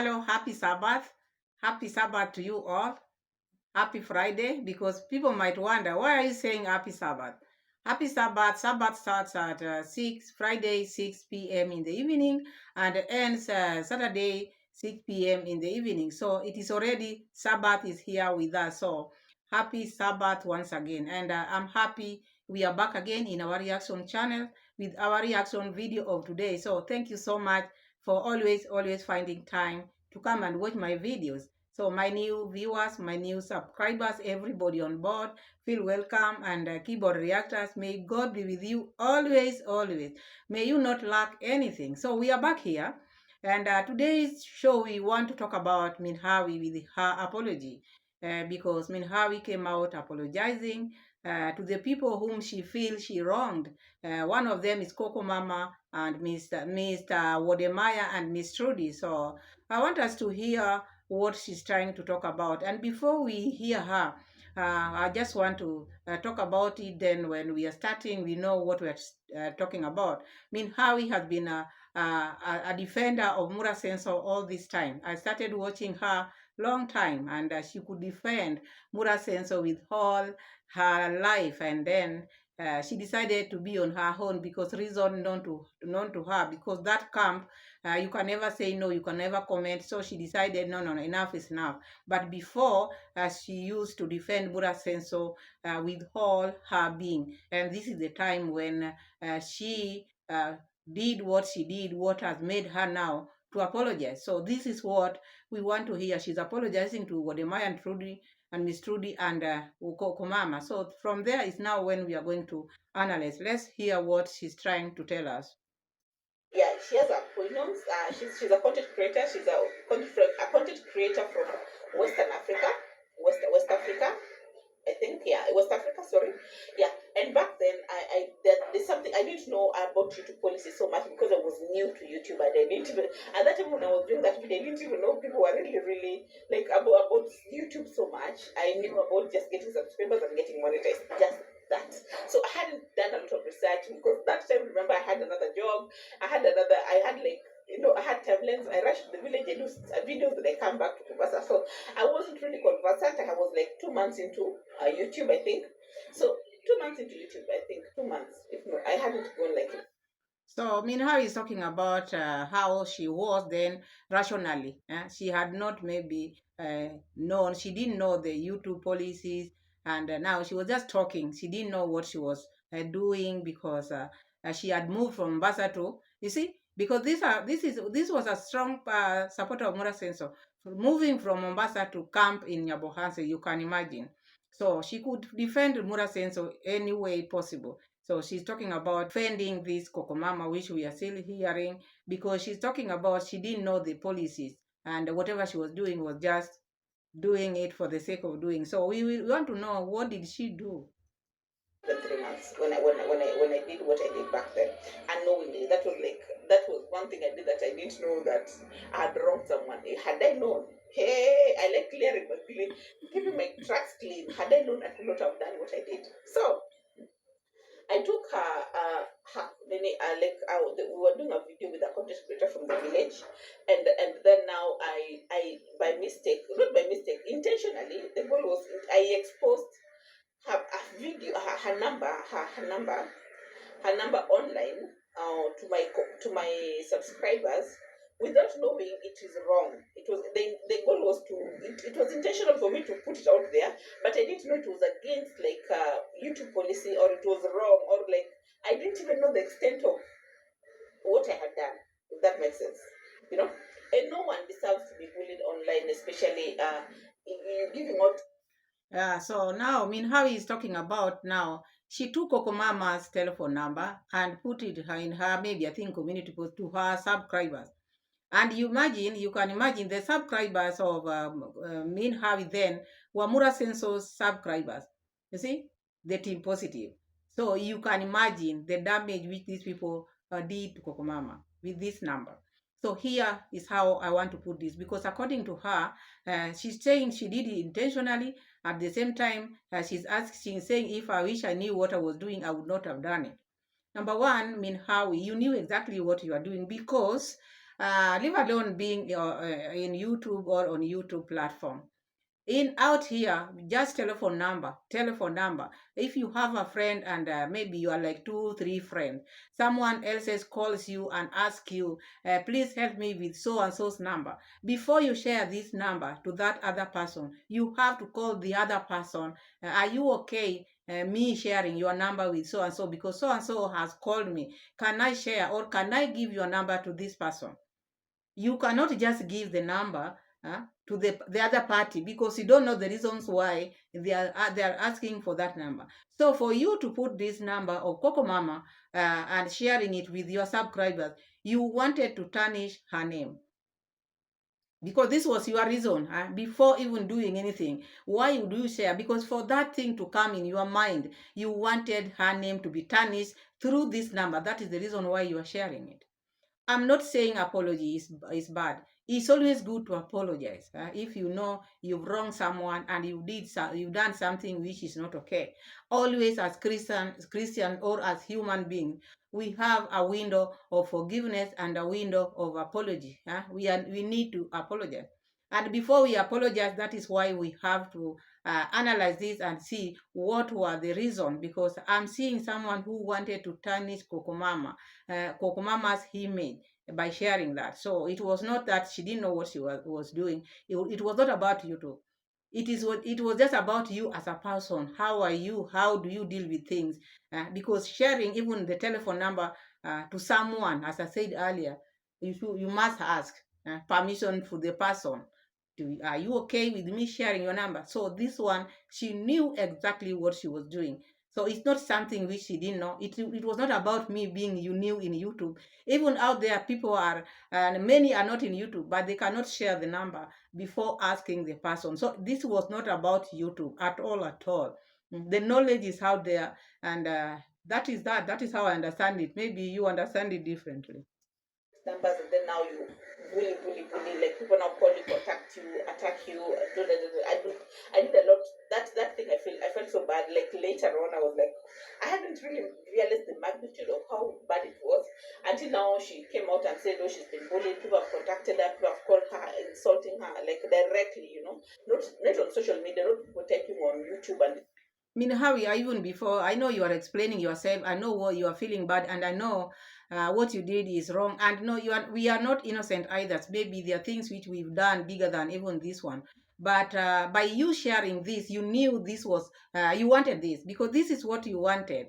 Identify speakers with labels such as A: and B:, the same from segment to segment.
A: Hello, happy Sabbath. Happy Sabbath to you all. Happy Friday, because people might wonder, why are you saying happy Sabbath? Happy Sabbath. Sabbath starts at 6, Friday, 6 p.m. in the evening, and ends Saturday, 6 p.m. in the evening. So it is already, Sabbath is here with us. So happy Sabbath once again. And I'm happy we are back again in our reaction channel with our reaction video of today. So thank you so much for always finding time to come and watch my videos. So my new viewers, my new subscribers, everybody on board, feel welcome. And keyboard reactors, may God be with you always. May you not lack anything. So we are back here. And today's show, we want to talk about Minhawi with her apology. Because Minhawi came out apologizing to the people whom she feels she wronged. One of them is Coco Mama and Mr. Wodemaya and Miss Trudy. So I want us to hear what she's trying to talk about. And before we hear her, I just want to talk about it. Then when we are starting, we know what we're talking about. Minhawi has been a defender of Mura Sensor all this time. I started watching her long time, and she could defend Mura Sensor with all her life. And then she decided to be on her own, because reason known to her, because that camp, you can never say no, you can never comment. So she decided, no, enough is enough. But before, she used to defend Mura Sensor with all her being. And this is the time when she did what she did, what has made her now to apologize. So this is what we want to hear. She's apologizing to Wodemaya and Trudy and Miss Trudy and Komama. So from there is now when we are going to analyze. Let's hear what she's trying to tell us.
B: Yeah, she has opinions. She's a content creator. She's a content creator from Western Africa, West Africa. I think, yeah, West Africa. Sorry, yeah. And back then, there's something I didn't know about YouTube policy so much, because I was new to YouTube, and I didn't even, at that time when I was doing that video, I didn't even know people were really like about YouTube so much. I knew about just getting subscribers and getting monetized, just that. So I hadn't done a lot of research, because that time, remember, I had another job. I had like, I had timelines. I rushed to the village, I do videos, and I come back to Kubasa. So I wasn't really conversant. I was like 2 months into YouTube, I think. So 2 months into YouTube, I think. 2 months, if not. I hadn't gone like it.
A: So Minhawi is talking about how she was then rationally. She had not maybe known, she didn't know the YouTube policies, and now she was just talking. She didn't know what she was doing, because she had moved from Mombasa to, you see, because this was a strong supporter of Mura Sensor. Moving from Mombasa to camp in Nyabohanse, you can imagine. So she could defend Mura Sensor any way possible. So she's talking about defending this Kokomama, which we are still hearing, because she's talking about she didn't know the policies, and whatever she was doing was just doing it for the sake of doing. So we want to know, what did she do?
B: The 3 months when I did what I did back then, unknowingly, that was one thing I did that I didn't know that I had wronged someone. Had I known, hey, I like clearing my keeping my tracks clean. Had I known, I could not have done what I did. So I took we were doing a video with a content creator from the village, and then now I by mistake, not by mistake, intentionally, the goal was I exposed her a video, her number online to my subscribers, without knowing it is wrong. It was the goal was it was intentional for me to put it out there, but I didn't know it was against like YouTube policy, or it was wrong, or like I didn't even know the extent of what I had done. If that makes sense, you know. And no one deserves to be bullied online, especially giving out.
A: So now Minhawi is talking about, now she took Kokomama's telephone number and put it in her, maybe I think, community post to her subscribers. And you can imagine the subscribers of Minhawi then were Mura Sensor's subscribers. You see, the team positive. So you can imagine the damage which these people did to Kokomama with this number. So here is how I want to put this, because according to her, she's saying she did it intentionally. At the same time, she's saying, if I wish I knew what I was doing, I would not have done it. Number one, Minhawi, you knew exactly what you are doing, because leave alone being in YouTube or on YouTube platform. In out here, just telephone number. If you have a friend and maybe you are like 2 3 friends, someone else calls you and asks you, please help me with so and so's number. Before you share this number to that other person, you have to call the other person. Are you okay me sharing your number with so and so, because so and so has called me? Can I share, or can I give your number to this person? You cannot just give the number to the other party, because you don't know the reasons why they are asking for that number. So for you to put this number of Coco Mama and sharing it with your subscribers, you wanted to tarnish her name, because this was your reason before even doing anything. Why would you share? Because for that thing to come in your mind, you wanted her name to be tarnished through this number. That is the reason why you are sharing it. I'm not saying apology is bad. It's always good to apologize if you know you've wronged someone and you've done something which is not okay. Always, as Christian or as human being, we have a window of forgiveness and a window of apology. We need to apologize. And before we apologize, that is why we have to analyze this and see what were the reason. Because I'm seeing someone who wanted to tarnish Kokomama's image by sharing that. So it was not that she didn't know what she was doing. It was not about you too. It was just about you as a person. How are you? How do you deal with things? Because sharing even the telephone number to someone, as I said earlier, you must ask permission for the person. Are you okay with me sharing your number? So this one, she knew exactly what she was doing. So it's not something which she didn't know. It was not about me being new in YouTube. Even out there, people are, and many are not in YouTube, but they cannot share the number before asking the person. So this was not about YouTube at all, at all. The knowledge is out there, and that is that. That is how I understand it. Maybe you understand it differently.
B: Numbers, and then now you bully, like people now call you, contact you, attack you, I did a lot. That thing, I felt so bad. Like later on, I was like, I hadn't really realized the magnitude of how bad it was until now. She came out and said, oh, she's been bullied. People have contacted her, people have called her, insulting her, like directly, not on social media, not people typing on YouTube and
A: Minhawi, even before, I know you are explaining yourself. I know what you are feeling bad, and I know what you did is wrong. And no, we are not innocent either. Maybe there are things which we've done bigger than even this one. But by you sharing this, you knew this was, you wanted this, because this is what you wanted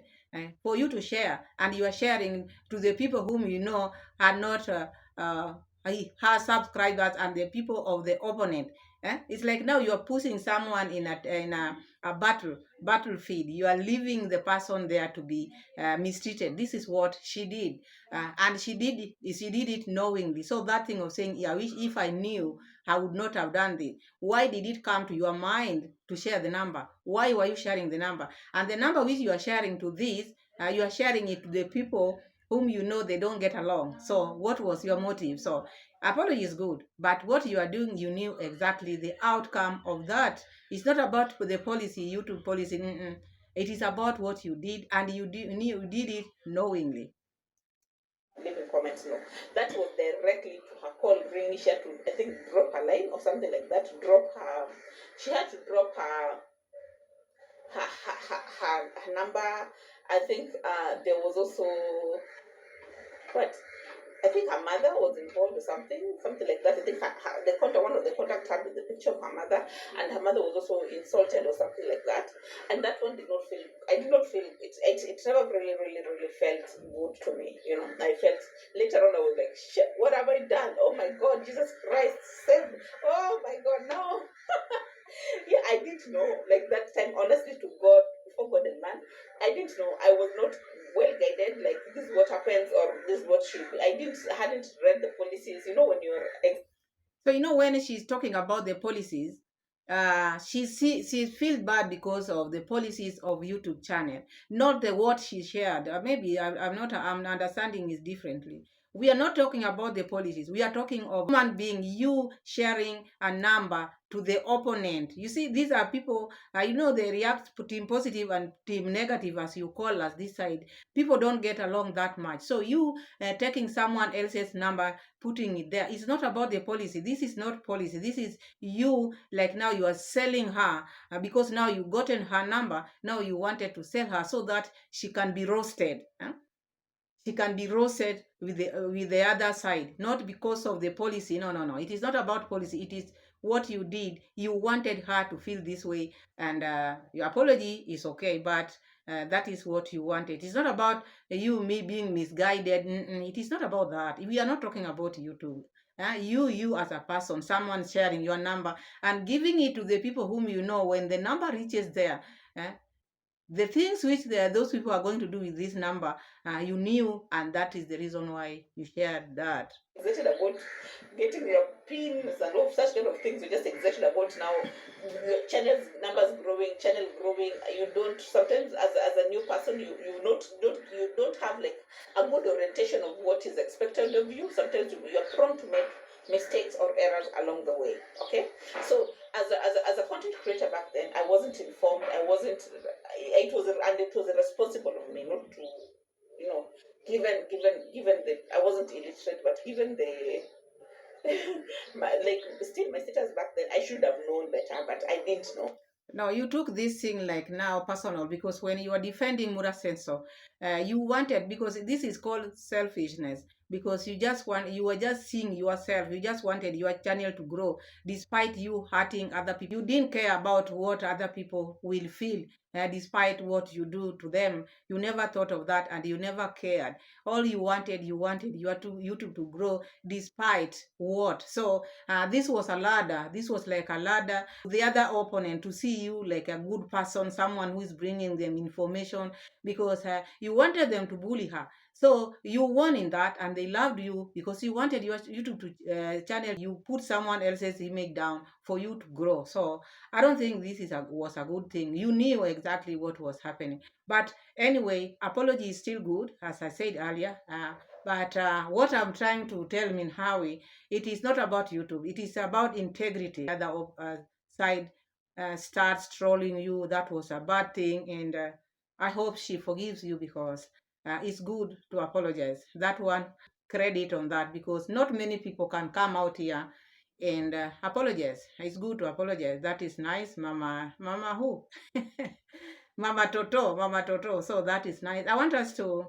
A: for you to share. And you are sharing to the people whom you know are not her subscribers and the people of the opponent. It's like now you are pushing someone a battlefield. You are leaving the person there to be mistreated. This is what she did, and she did it knowingly. So that thing of saying, yeah, I wish if I knew, I would not have done this. Why did it come to your mind to share the number? Why were you sharing the number? And the number which you are sharing to this, you are sharing it to the people whom you know they don't get along. So what was your motive? So apology is good, but what you are doing, you knew exactly the outcome of that. It's not about the policy, YouTube policy. It is about what you did, and you did it knowingly.
B: leaving comments. No, that was directly to her call ring. She had to, I think, drop her line or something like that. Drop her. She had to drop her number. I think there was also, but I think her mother was involved or something like that. I think one of the contact had with the picture of her mother, and her mother was also insulted or something like that. And that one did not feel. I did not feel it. It never really felt good to me. I felt later on. I was like, shit, what have I done? Oh my God, Jesus Christ, save me! Oh my God, no. Yeah, I didn't know. Like that time, honestly, to God, before God and man, I didn't know. I was not well guided. Like this is what happens, or this is what should be. Hadn't read the policies. When you're
A: So when she's talking about the policies, she feels bad because of the policies of YouTube channel, not the what she shared. Maybe I'm not. I'm understanding it differently. We are not talking about the policies. We are talking of human being, you sharing a number to the opponent. You see, these are people, they react to team positive and team negative, as you call us this side. People don't get along that much. So you taking someone else's number, putting it there, it's not about the policy. This is not policy. This is you, like now you are selling her because now you gotten her number. Now you wanted to sell her so that she can be roasted. She can be roasted with the other side, not because of the policy. No. It is not about policy. It is what you did. You wanted her to feel this way, and your apology is okay, but that is what you wanted. It's not about me being misguided. It is not about that. We are not talking about you too. You as a person, someone sharing your number and giving it to the people whom you know. When the number reaches there, the things which those people are going to do with this number, you knew, and that is the reason why you shared that.
B: Excited about getting your pins and all such kind of things. You're just excited about now. Your channels numbers growing, channel growing. You don't sometimes as a new person you don't have like a good orientation of what is expected of you. Sometimes you're prone to make mistakes or errors along the way. Okay, so as a content creator back then, I wasn't informed. I wasn't. It was and it was irresponsible of me not to, you know, given the I wasn't illiterate, but given the like still my status back then, I should have known better, but I didn't know.
A: Now you took this thing like now personal, because when you are defending Mura Sensor, you wanted, because this is called selfishness, because you were just seeing yourself. You just wanted your channel to grow despite you hurting other people. You didn't care about what other people will feel, despite what you do to them. You never thought of that, and you never cared. All you wanted YouTube to grow despite what. So this was a ladder. This was like a ladder to the other opponent, to see you like a good person, someone who is bringing them information, because you wanted them to bully her. So you won in that, and they loved you because you wanted your YouTube channel. You put someone else's image down for you to grow. So I don't think this was a good thing. You knew exactly what was happening. But anyway, apology is still good, as I said earlier. But what I'm trying to tell Minhawi, it is not about YouTube. It is about integrity. The other side starts trolling you. That was a bad thing, and I hope she forgives you, because it's good to apologize. That one, credit on that, because not many people can come out here and apologize. It's good to apologize. That is nice, Mama who? Mama Toto. So that is nice. I want us to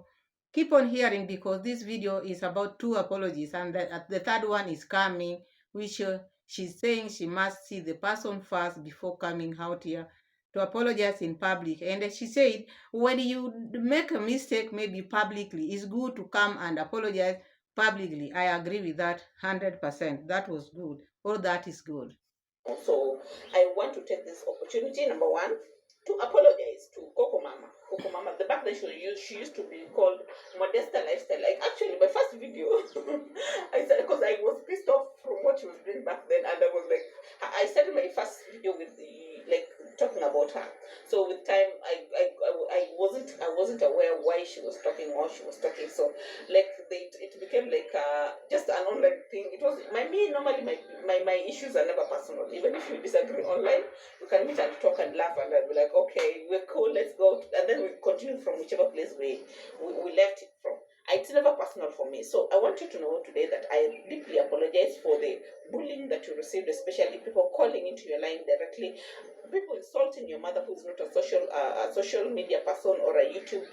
A: keep on hearing, because this video is about 2 apologies, and the third one is coming, which she's saying she must see the person first before coming out here to apologize in public. And she said, when you make a mistake, maybe publicly, it's good to come and apologize publicly. I agree with that 100%. That was good. All that is good.
B: So I want to take this opportunity, number one, to apologize to Coco Mama. Coco Mama, the back then she used to be called Modesta Lifestyle. Like actually my first video I said, because I was pissed off from what she was doing back then, and I was like, I started my first video with the like talking about her. So with time I wasn't aware why she was talking, what she was talking. So like it became like just an online thing. It was normally my issues are never personal. Even if you disagree online, we can meet and talk and laugh, and I'll be like, okay, we're cool, let's go, and then we continue from whichever place we left it from. It's never personal for me. So I want you to know today that I deeply apologize for the bullying that you received, especially people calling into your line directly, people insulting your mother, who is not a social media person or a YouTube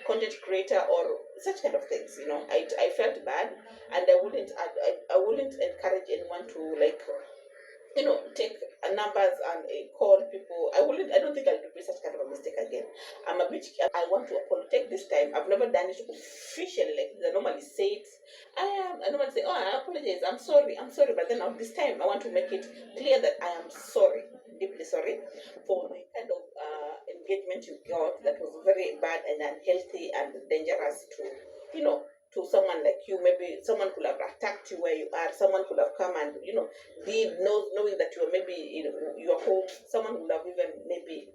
B: content creator or such kind of things. I felt bad, and I wouldn't encourage anyone to like take numbers and call people. I don't think I'll do such kind of a mistake again. I'm a bit. I want to take this time. I've never done it officially. Like I normally say it. I normally say, "Oh, I apologize. I'm sorry. I'm sorry." But then now this time, I want to make it clear that I am sorry, deeply sorry, for the kind of engagement you got that was very bad and unhealthy and dangerous to to someone like you. Maybe someone could have attacked you where you are. Someone could have come and knowing that you were maybe your home. Someone would have even maybe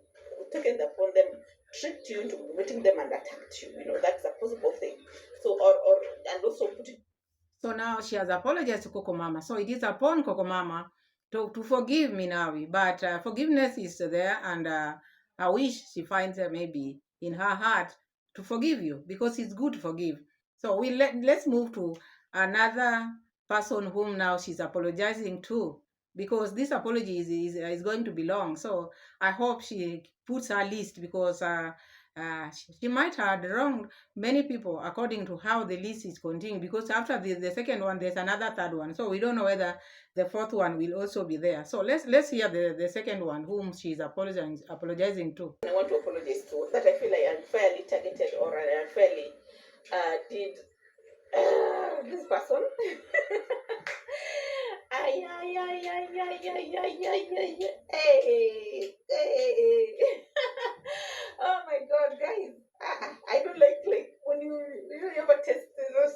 B: taken it upon them, tricked you into meeting them and attacked you. That's a possible thing. So or and also put it
A: So now she has apologized to Coco Mama. So it is upon Coco Mama to forgive Minhawi. But forgiveness is there, and I wish she finds maybe in her heart to forgive you, because it's good to forgive. So let's move to another person whom now she's apologizing to, because this apology is going to be long. So I hope she puts her list, because she might have wronged many people according to how the list is continuing, because after the second one there's another third one, so we don't know whether the fourth one will also be there. So let's hear the second one whom she's apologizing to.
B: I want to apologize to, that I feel I unfairly targeted or I unfairly did this person. Ay, ay, ay, ay, ay, ay, ay, ay, ay, hey, hey. Oh my God, guys. I don't like when you ever test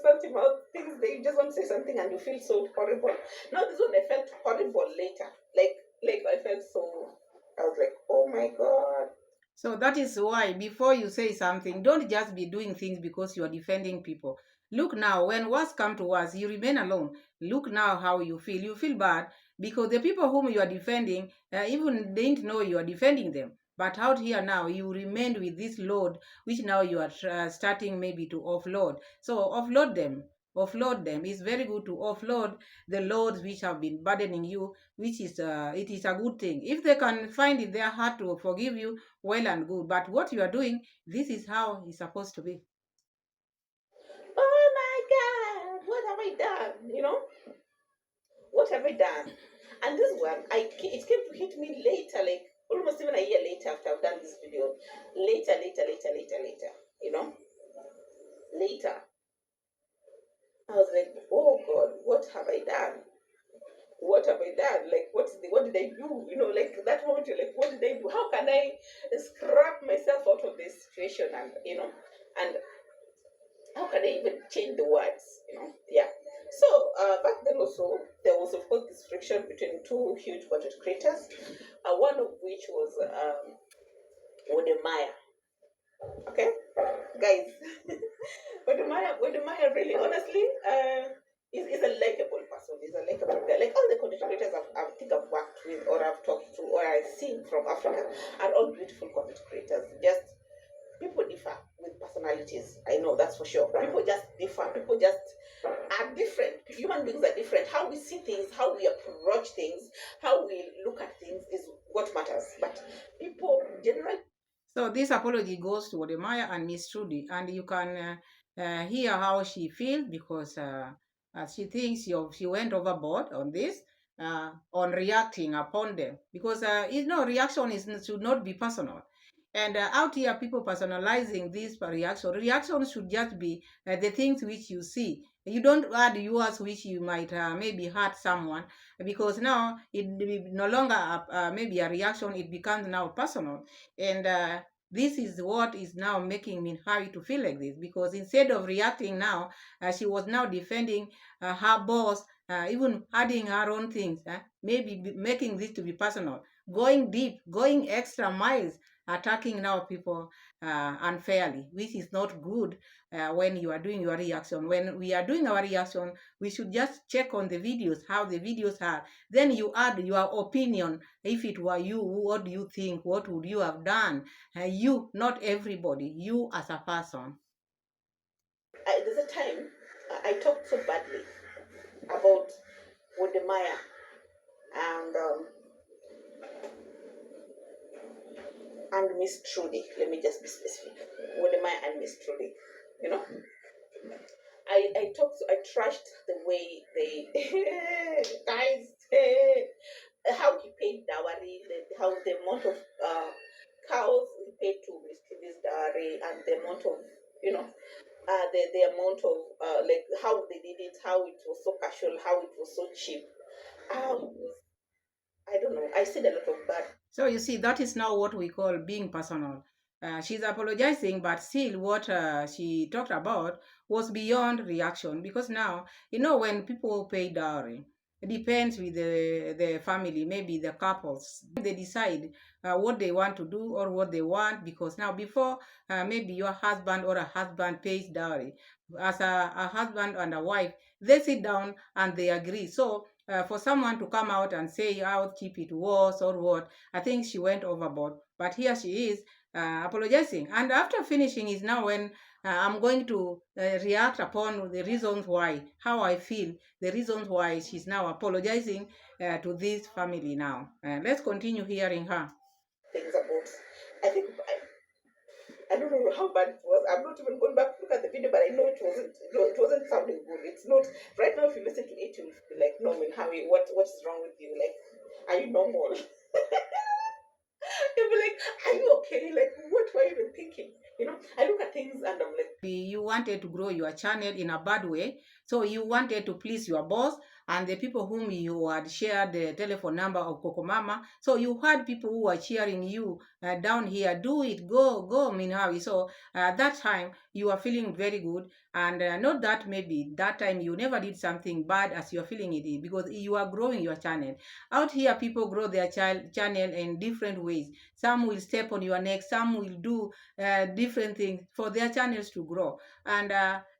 B: something about things that you just want to say something and you feel so horrible. Now this one I felt horrible later. Like I felt so, I was like, oh my God.
A: So that is why before you say something, don't just be doing things because you are defending people. Look now, when worse come to worse, you remain alone. Look now how you feel. You feel bad because the people whom you are defending even didn't know you are defending them. But out here now, you remained with this load, which now you are starting maybe to offload. So offload them. Offload them. It's very good to offload the loads which have been burdening you, which is it is a good thing. If they can find it their heart to forgive you, well and good. But what you are doing, this is how it's supposed to be.
B: Oh my God, what have I done? What have I done? And this one, it came to hit me later, like almost even a year later after I've done this video. Later. You know, later. I was like, oh God, what have I done? What have I done? Like, what did I do? Like that moment, you're like, what did I do? How can I scrap myself out of this situation? And how can I even change the words? Yeah. So back then also there was of course this friction between two huge content creators, one of which was Wodemaya. Okay, guys, Wodemaya really honestly is a likable person. Is a likable guy. Like all the content creators I think I've worked with or I've talked to or I've seen from Africa are all beautiful content creators. Just people differ with personalities. I know that's for sure. People just differ. People just are different. Human beings are different. How we see things, how we approach things, how we look at things is what matters. But people generally.
A: So this apology goes to Odemaya and Miss Trudy, and you can hear how she feels, because she thinks she went overboard on this, on reacting upon them, because reaction should not be personal. And out here, people personalizing this reaction. Reaction should just be the things which you see. You don't add yours, which you might maybe hurt someone, because now it no longer maybe a reaction. It becomes now personal, and this is what is now making Minhawi to feel like this, because instead of reacting now, she was now defending her boss, even adding her own things, maybe making this to be personal, going deep, going extra miles, attacking now people unfairly, which is not good when you are doing your reaction. When we are doing our reaction, we should just check on the videos, how the videos are. Then you add your opinion. If it were you, what do you think? What would you have done? You, not everybody, you as a person.
B: There's a time I talked so badly about Wodemaya and Miss Trudy. Let me just be specific. Wodemaya and Miss Trudy. You know, I trashed the way they guys how he paid dowry, how the amount of cows he paid to Miss Trudy's dowry, and the amount of the amount of like how they did it, how it was so casual, how it was so cheap. I don't know. I said a lot of bad.
A: So you see, that is now what we call being personal. She's apologizing, but still, what she talked about was beyond reaction. Because now, when people pay dowry, depends with the family, maybe the couples. They decide what they want to do or what they want, because now before maybe your husband or a husband pays dowry, as a husband and a wife, they sit down and they agree. So for someone to come out and say, I'll keep it worse or what, I think she went overboard. But here she is apologizing. And after finishing is now when I'm going to react upon the reasons why, how I feel, the reasons why she's now apologizing to this family now. Let's continue hearing her.
B: Things about, I think, I don't know how bad it was. I'm not even going back to look at the video, but I know it wasn't sounding good. It's not right now. If you listen to it, you'll be like, no, Minhawi, what's wrong with you? Like, are you normal? You'll be like, are you okay? Like, what were you even thinking? You know, I look at things and I'm like,
A: You wanted to grow your channel in a bad way, so you wanted to please your boss and the people whom you had shared the telephone number of Coco Mama. So you had people who were cheering you down here, do it, go Minhawi. So that time you were feeling very good, and not that maybe that time you never did something bad as you're feeling it, because you are growing your channel. Out here people grow their channel in different ways. Some will step on your neck, some will do different things for their channels to grow. And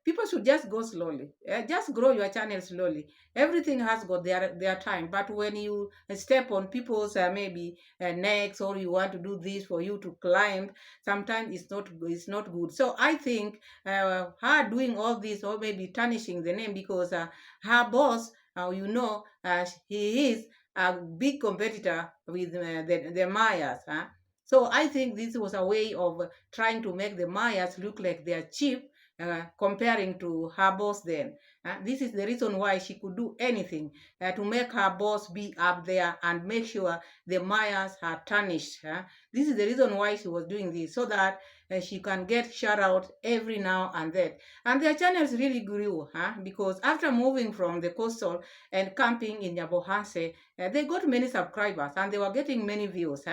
A: people should just go slowly. Just grow your channel slowly. Everything has got their time. But when you step on people's maybe necks, or you want to do this for you to climb, sometimes it's not good. So I think her doing all this, or maybe tarnishing the name, because her boss, he is a big competitor with the Mayas. Huh? So I think this was a way of trying to make the Mayas look like they're cheap, comparing to her boss then. This is the reason why she could do anything to make her boss be up there and make sure the Mayas are tarnished. This is the reason why she was doing this, so that she can get shout out every now and then. And their channels really grew, because after moving from the coastal and camping in Yabohanse, they got many subscribers and they were getting many views.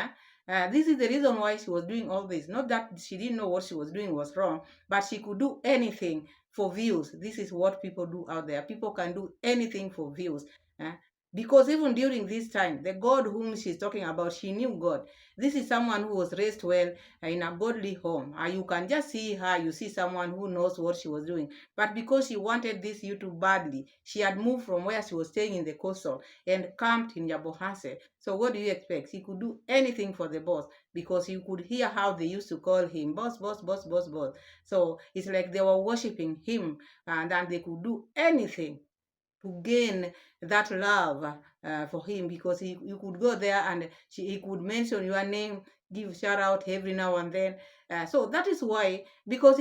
A: This is the reason why she was doing all this. Not that she didn't know what she was doing was wrong, but she could do anything for views. This is what people do out there. People can do anything for views. Uh, because even during this time, the God whom she's talking about, she knew God. This is someone who was raised well in a godly home. You can just see her, you see someone who knows what she was doing. But because she wanted this YouTube badly, she had moved from where she was staying in the coastal and camped in Yabohanse. So what do you expect? He could do anything for the boss, because you could hear how they used to call him boss, boss, boss, boss, boss. So it's like they were worshiping him, and then they could do anything to gain that love for him, because you could go there and he could mention your name, give shout out every now and then. So that is why, because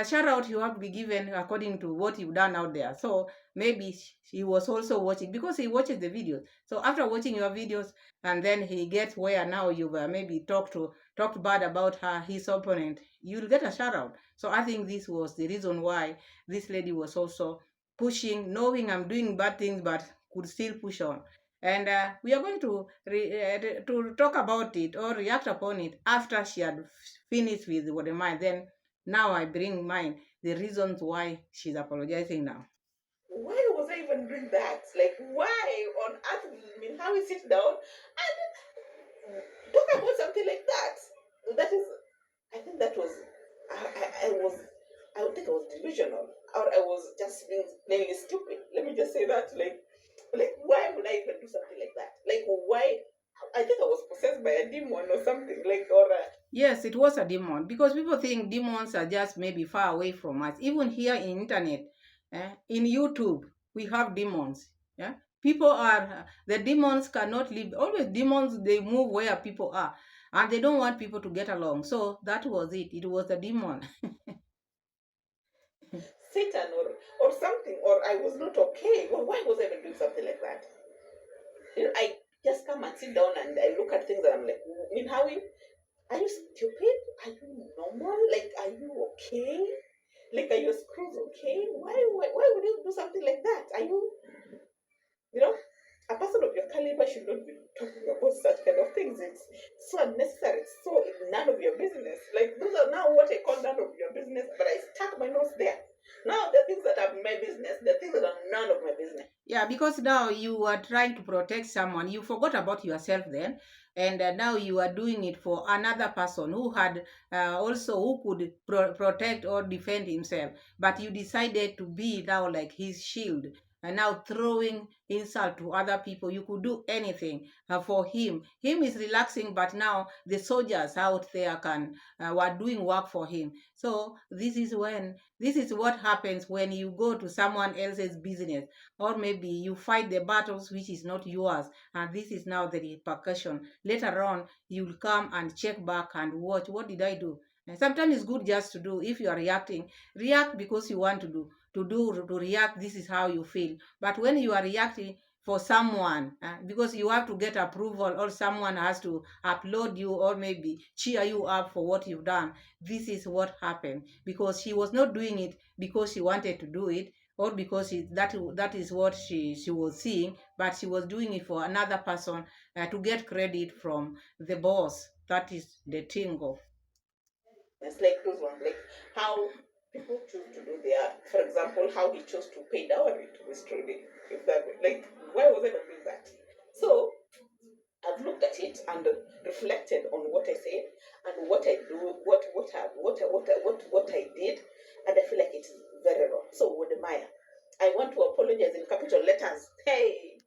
A: shout out you have to be given according to what you've done out there. So maybe he was also watching, because he watches the videos. So after watching your videos, and then he gets where now you've maybe talked bad about his opponent, you'll get a shout out. So I think this was the reason why this lady was also pushing, knowing I'm doing bad things, but could still push on. And we are going to talk about it or react upon it after she had finished with what am I. Then now I bring mine, the reasons why she's apologizing now.
B: why was I even doing that? Like, why on earth? I mean, how we sit down and talk about something like that? That is, I think that was, I would think I was delusional, or I was just being plainly stupid. Let me just say that, like, why would I even do something like that? Like, why? I think I was possessed by a demon or something, like, or
A: Yes, it was a demon, because people think demons are just maybe far away from us. Even here in internet, in YouTube, we have demons. Yeah, people are the demons cannot live. Always demons, they move where people are, and they don't want people to get along. So that was it. It was a demon.
B: Satan or something, or I was not okay. Well, why was I even doing something like that? I just come and sit down and I look at things and I'm like, I mean, how are you stupid? Are you normal? Like, are you okay? Like, are your screws okay? Why would you do something like that? Are you know, a person of your caliber should not be talking about such kind of things. It's so unnecessary. It's so none of your business. Like, those are now what I call none of your business, but I stuck my nose there. Now, the things that are my business, the things that are none of my business.
A: Yeah, Yeah, because now you are trying to protect someone. You forgot about yourself then, and now you are doing it for another person who had also who could protect or defend himself. But you decided to be now like his shield, and now throwing insult to other people. You could do anything for him. Him is relaxing, but now the soldiers out there can were doing work for him. So this is what happens when you go to someone else's business, or maybe you fight the battles which is not yours, and this is now the repercussion. Later on you'll come and check back and watch, what did I do? And sometimes it's good just to do. If you are reacting, react because you want to react. This is how you feel. But when you are reacting for someone, because you have to get approval, or someone has to upload you, or maybe cheer you up for what you've done, this is what happened, because she was not doing it because she wanted to do it, or because that is what she was seeing, but she was doing it for another person, to get credit from the boss. That is the thing of.
B: It's like those ones, like how people choose to do their, for example, how he chose to pay dowry to Miss Trudy. If that, like, why was I not doing that? So I've looked at it and reflected on what I said and what I do, what I did, and I feel like it is very wrong. So Wodemaya, I want to apologize in capital letters. Hey,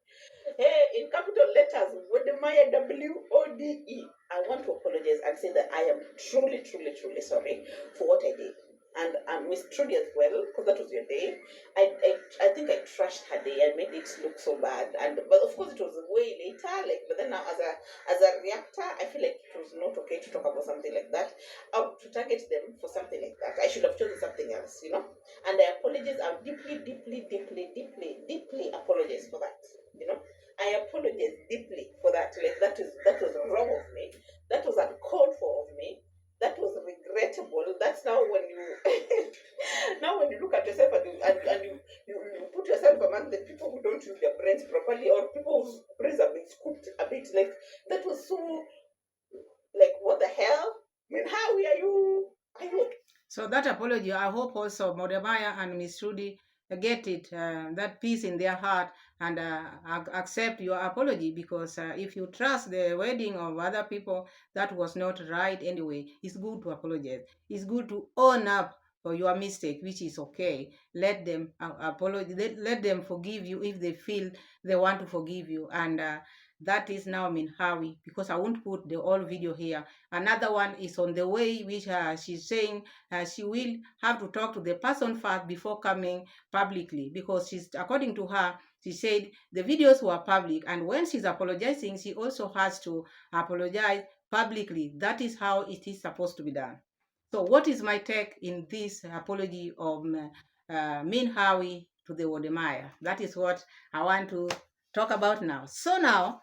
B: in capital letters, Wodemaya, WODE. I want to apologize and say that I am truly, truly, truly sorry for what I did. And Miss Trudy as well, because that was your day. I think I trashed her day and made it look so bad. But of course it was way later. Like, but then now as a reactor, I feel like it was not okay to talk about something like that. Or to target them for something like that. I should have chosen something else, you know. And I apologize. I deeply, deeply, deeply, deeply, deeply apologize for that. You know. I apologize deeply for that. Like, that was wrong of me. That was uncalled for of me. That was regrettable. That's now when you now when you look at yourself and you put yourself among the people who don't use their brains properly, or people whose brains have been scooped a bit. Like, that was so, like, what the hell? I mean, how are you? Are you?
A: So that apology, I hope also Modemaya and Miss Trudy get it, that peace in their heart, and accept your apology, because if you trust the wedding of other people, that was not right anyway. It's good to apologize. It's good to own up for your mistake, which is okay. Let them apologize. Let them forgive you if they feel they want to forgive you. And that is now Minhawi, because I won't put the whole video here. Another one is on the way, which she's saying she will have to talk to the person first before coming publicly, because she's, according to her, she said the videos were public, and when she's apologizing, she also has to apologize publicly. That is how it is supposed to be done. So what is my take in this apology of Minhawi to the Wodemaya? That is what I want to talk about now. So now,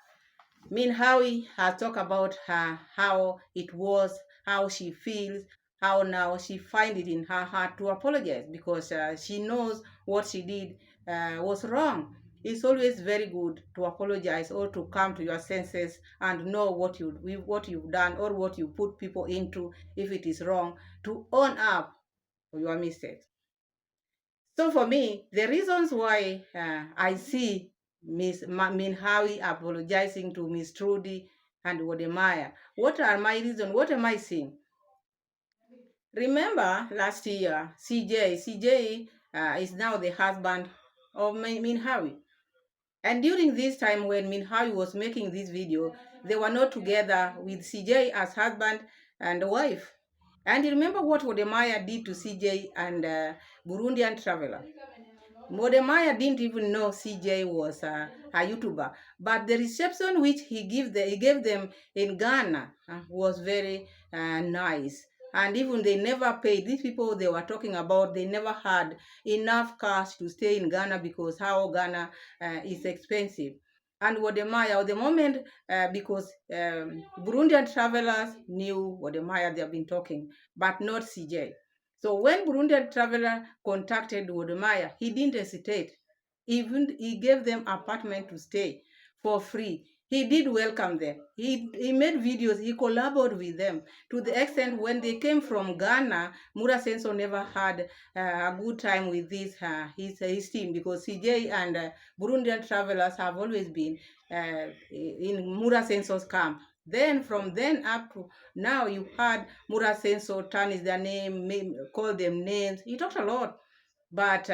A: Minhawi has talked about her, how it was, how she feels, how now she finds it in her heart to apologize, because she knows what she did was wrong. It's always very good to apologize, or to come to your senses and know what you've done, or what you put people into. If it is wrong, to own up for your mistakes. So for me, the reasons why I see Miss Minhawi apologizing to Miss Trudy and Wodemaya, what are my reasons? What am I seeing? Remember last year, CJ is now the husband of Minhawi. And during this time when Minhawi was making this video, they were not together with CJ as husband and wife. And you remember what Wodemaya did to CJ and Burundian traveler? Modemaya didn't even know CJ was a YouTuber, but the reception which he gave them in Ghana was very nice. And even they never paid. These people they were talking about, they never had enough cash to stay in Ghana, because how Ghana is expensive. And Wodemaya, at the moment, because Burundian travelers knew Wodemaya, they have been talking, but not CJ. So when Burundian traveler contacted Wodemaya, he didn't hesitate. Even he gave them apartment to stay for free. he did welcome them. He made videos, he collaborated with them to the extent when they came from Ghana, Mura Senso never had a good time with his team, because CJ and Burundian travelers have always been in Mura Senso's camp. Then from then up to now, you had Mura Senso tarnish their name, call them names. He talked a lot, but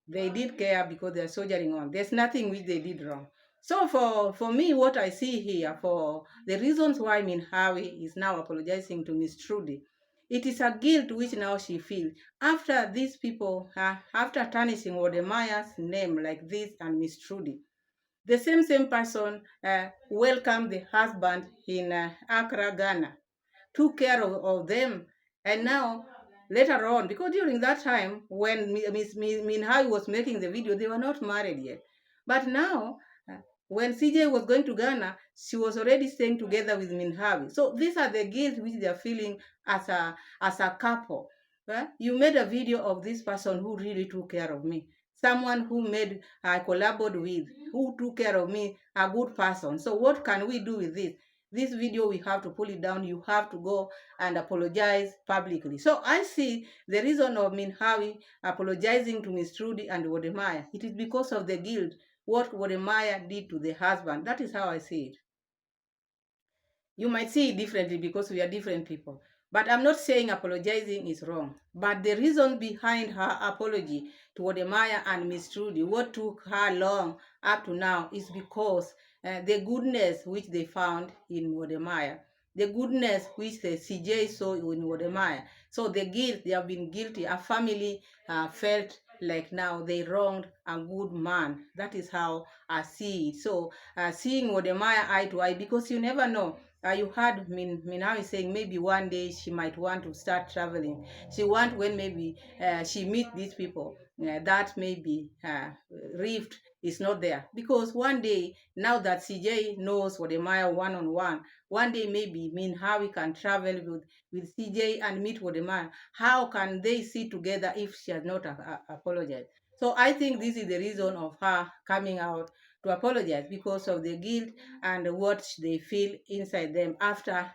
A: they did care because they're soldiering on. There's nothing which they did wrong. So for me, what I see here, for the reasons why Minhawi is now apologizing to Miss Trudy, it is a guilt which now she feels after these people, after tarnishing Wodemaya's name like this and Miss Trudy. The same person welcomed the husband in Accra, Ghana, took care of them. And now, later on, because during that time when Miss Minhai was making the video, they were not married yet. But now, when CJ was going to Ghana, she was already staying together with Minhawi. So these are the guilt which they are feeling as a couple. You made a video of this person who really took care of me. Someone who made I collaborated with, who took care of me, a good person. So what can we do with this? This video, we have to pull it down. You have to go and apologize publicly. So I see the reason of Minhawi apologizing to Miss Trudy and Wodemaya. It is because of the guilt, what Wodemaya did to the husband. That is how I see it. You might see it differently because we are different people. But I'm not saying apologizing is wrong. But the reason behind her apology to Wodemaya and Miss Trudy, what took her long up to now, is because the goodness which they found in Wodemaya, the goodness which the CJ saw in Wodemaya. So the guilt, they have been guilty. A family felt like now they wronged a good man. That is how I see it. So seeing Wodemaya eye to eye, because you never know. You heard Minhawi saying maybe one day she might want to start traveling. She want when maybe she meet these people, that maybe rift is not there. Because one day, now that CJ knows Wodemaya one-on-one, one day maybe Minhawi can travel with CJ and meet Wodemaya. How can they sit together if she has not apologized? So I think this is the reason of her coming out to apologize, because of the guilt and what they feel inside them after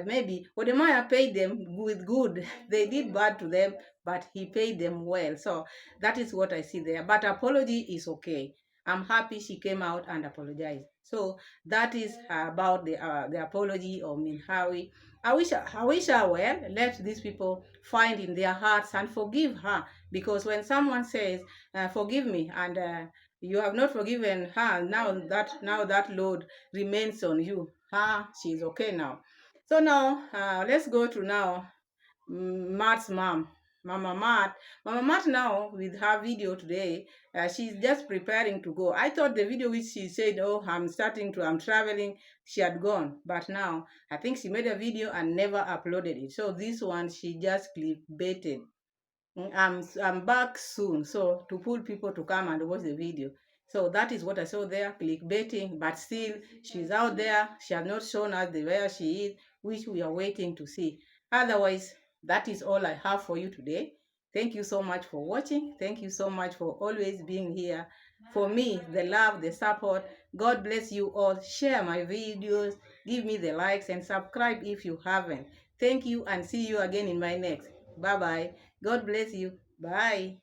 A: maybe Wodemaya paid them with good. They did bad to them, but he paid them well. So that is what I see there. But apology is okay. I'm happy she came out and apologized. So that is about the apology of Minhawi. I wish her well. Let these people find in their hearts and forgive her, because when someone says forgive me, and you have not forgiven her, now that load remains on you. She's okay now. So now let's go to now Matt's mom, Mama Matt. Mama Matt now with her video today, she's just preparing to go. I thought the video which she said, oh, I'm traveling, she had gone. But now I think she made a video and never uploaded it. So this one she just clickbaited. I'm back soon, so to pull people to come and watch the video. So that is what I saw there, clickbaiting, but still she's out there. She has not shown us where she is, which we are waiting to see. Otherwise, that is all I have for you today. Thank you so much for watching. Thank you so much for always being here for me, the love, the support. God bless you all. Share my videos, give me the likes, and subscribe if you haven't. Thank you, and see you again in my next. Bye bye. God bless you. Bye.